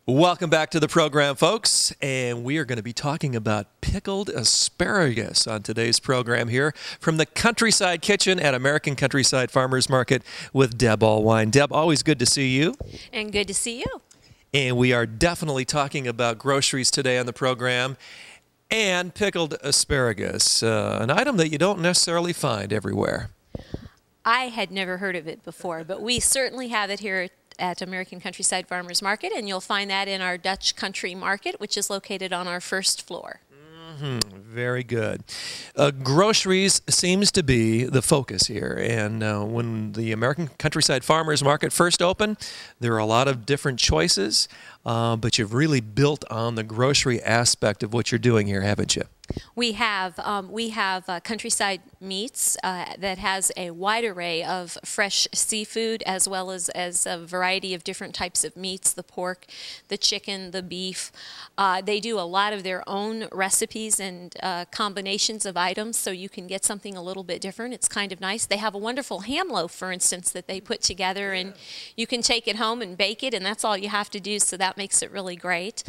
Welcome back to the program, folks, and we are going to be talking about pickled asparagus on today's program here from the Countryside Kitchen at American Countryside Farmers Market with Deb Alwine. Deb, always good to see you. And good to see you. And we are definitely talking about groceries today on the program and pickled asparagus, an item that you don't necessarily find everywhere. I had never heard of it before, but we certainly have it here at American Countryside Farmers Market, and you'll find that in our Dutch Country Market, which is located on our first floor. Very good. Groceries seems to be the focus here, and when the American Countryside Farmers Market first opened, there are a lot of different choices, but you've really built on the grocery aspect of what you're doing here, haven't you? We have Countryside Meats that has a wide array of fresh seafood as well as a variety of different types of meats, the pork, the chicken, the beef. They do a lot of their own recipes and combinations of items, so you can get something a little bit different. It's kind of nice. They have a wonderful ham loaf, for instance, that they put together, and you can take it home and bake it, and that's all you have to do, so that makes it really great.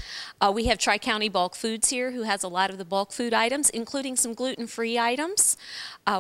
We have Tri-County Bulk Foods here, who has a lot of the bulk food items, including some gluten-free items.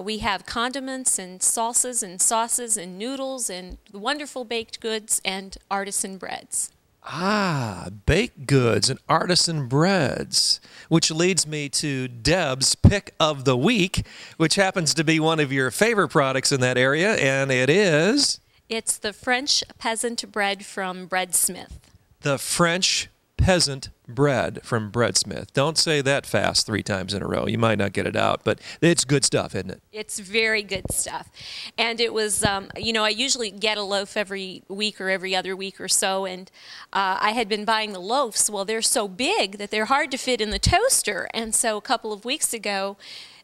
We have condiments and salsas and sauces and noodles and wonderful baked goods and artisan breads. Ah, baked goods and artisan breads, which leads me to Deb's pick of the week, which happens to be one of your favorite products in that area, and it is? It's the French peasant bread from Breadsmith. The French peasant bread from Breadsmith. Don't say that fast 3 times in a row. You might not get it out, but it's good stuff, isn't it? It's very good stuff. And it was, you know, I usually get a loaf every week or every other week or so, and I had been buying the loaves. Well, they're so big that they're hard to fit in the toaster, and so a couple of weeks ago,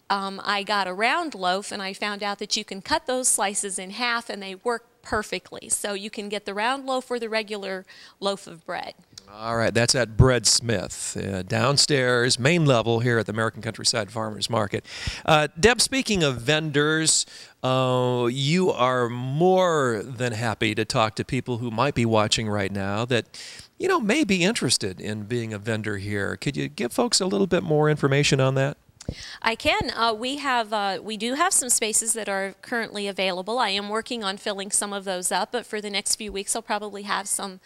I got a round loaf, and I found out that you can cut those slices in half, and they work perfectly. So you can get the round loaf or the regular loaf of bread. All right, that's at Breadsmith, downstairs, main level here at the American Countryside Farmers Market. Deb, speaking of vendors, you are more than happy to talk to people who might be watching right now that, you know, may be interested in being a vendor here. Could you give folks a little bit more information on that? I can. We do have some spaces that are currently available. I am working on filling some of those up, but for the next few weeks I'll probably have some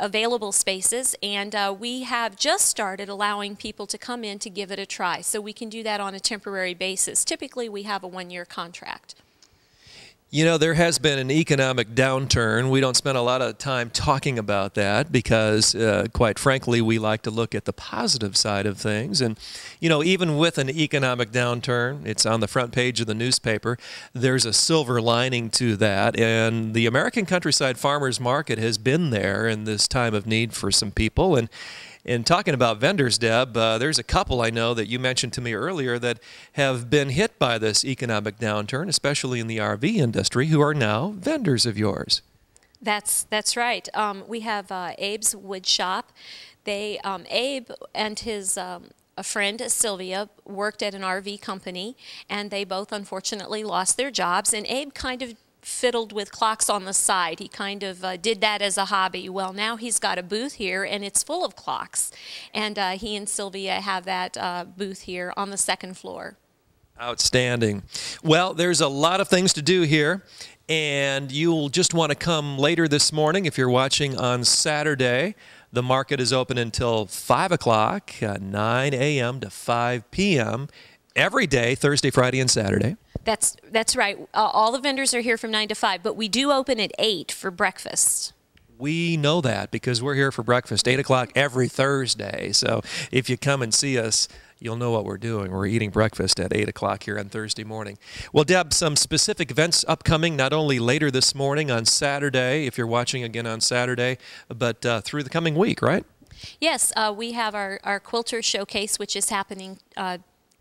available spaces, and we have just started allowing people to come in to give it a try, so we can do that on a temporary basis. Typically we have a 1-year contract. You know, there has been an economic downturn. We don't spend a lot of time talking about that because, quite frankly, we like to look at the positive side of things. And, you know, even with an economic downturn, it's on the front page of the newspaper, there's a silver lining to that. And the American Countryside Farmers Market has been there in this time of need for some people. And talking about vendors, Deb, there's a couple I know that you mentioned to me earlier that have been hit by this economic downturn, especially in the RV industry, who are now vendors of yours. That's right. We have Abe's Wood Shop. Abe and his a friend, Sylvia, worked at an RV company, and they both unfortunately lost their jobs, and Abe kind of fiddled with clocks on the side. He kind of did that as a hobby. Well, now he's got a booth here, and it's full of clocks. And he and Sylvia have that booth here on the 2nd floor. Outstanding. Well, there's a lot of things to do here, and you'll just want to come later this morning if you're watching on Saturday. The market is open until 5 o'clock, 9 a.m. to 5 p.m. every day, Thursday, Friday, and Saturday. That's right. All the vendors are here from 9 to 5, but we do open at 8 for breakfast. We know that because we're here for breakfast, 8 o'clock every Thursday. So if you come and see us, you'll know what we're doing. We're eating breakfast at 8 o'clock here on Thursday morning. Well, Deb, some specific events upcoming, not only later this morning on Saturday, if you're watching again on Saturday, but through the coming week, right? Yes, we have our quilter showcase, which is happening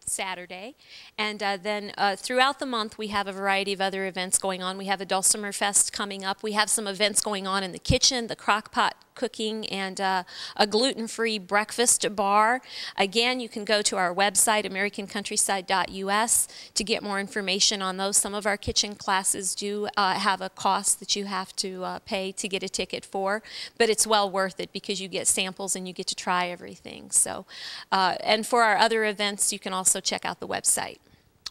Saturday, and then throughout the month we have a variety of other events going on. We have a Dulcimer Fest coming up. We have some events going on in the kitchen, the crock pot cooking and a gluten-free breakfast bar. Again, you can go to our website, americancountryside.us, to get more information on those. Some of our kitchen classes do have a cost that you have to pay to get a ticket for, but it's well worth it because you get samples and you get to try everything. So, and for our other events, you can also check out the website.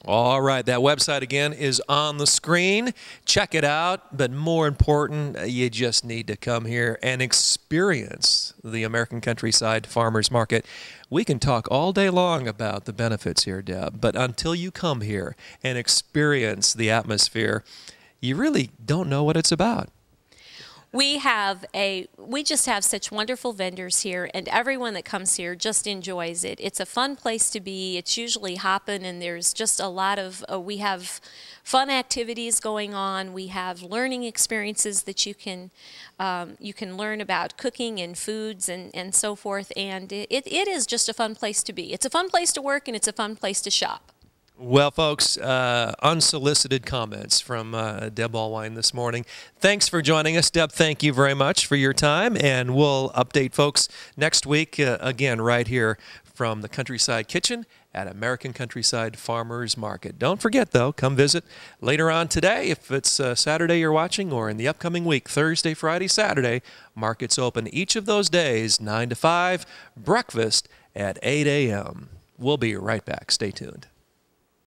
All right, that website again is on the screen. Check it out, but more important, you just need to come here and experience the American Countryside Farmers Market. We can talk all day long about the benefits here, Deb, but until you come here and experience the atmosphere, you really don't know what it's about. We just have such wonderful vendors here, and everyone that comes here just enjoys it. It's a fun place to be. It's usually hopping, and there's just a lot of, we have fun activities going on. We have learning experiences that you can learn about cooking and foods and so forth, and it is just a fun place to be. It's a fun place to work, and it's a fun place to shop. Well, folks, unsolicited comments from Deb Alwine this morning. Thanks for joining us, Deb. Thank you very much for your time, and we'll update folks next week again right here from the Countryside Kitchen at American Countryside Farmers Market. Don't forget, though, come visit later on today if it's Saturday you're watching, or in the upcoming week, Thursday, Friday, Saturday. Market's open each of those days, 9 to 5, breakfast at 8 a.m. We'll be right back. Stay tuned.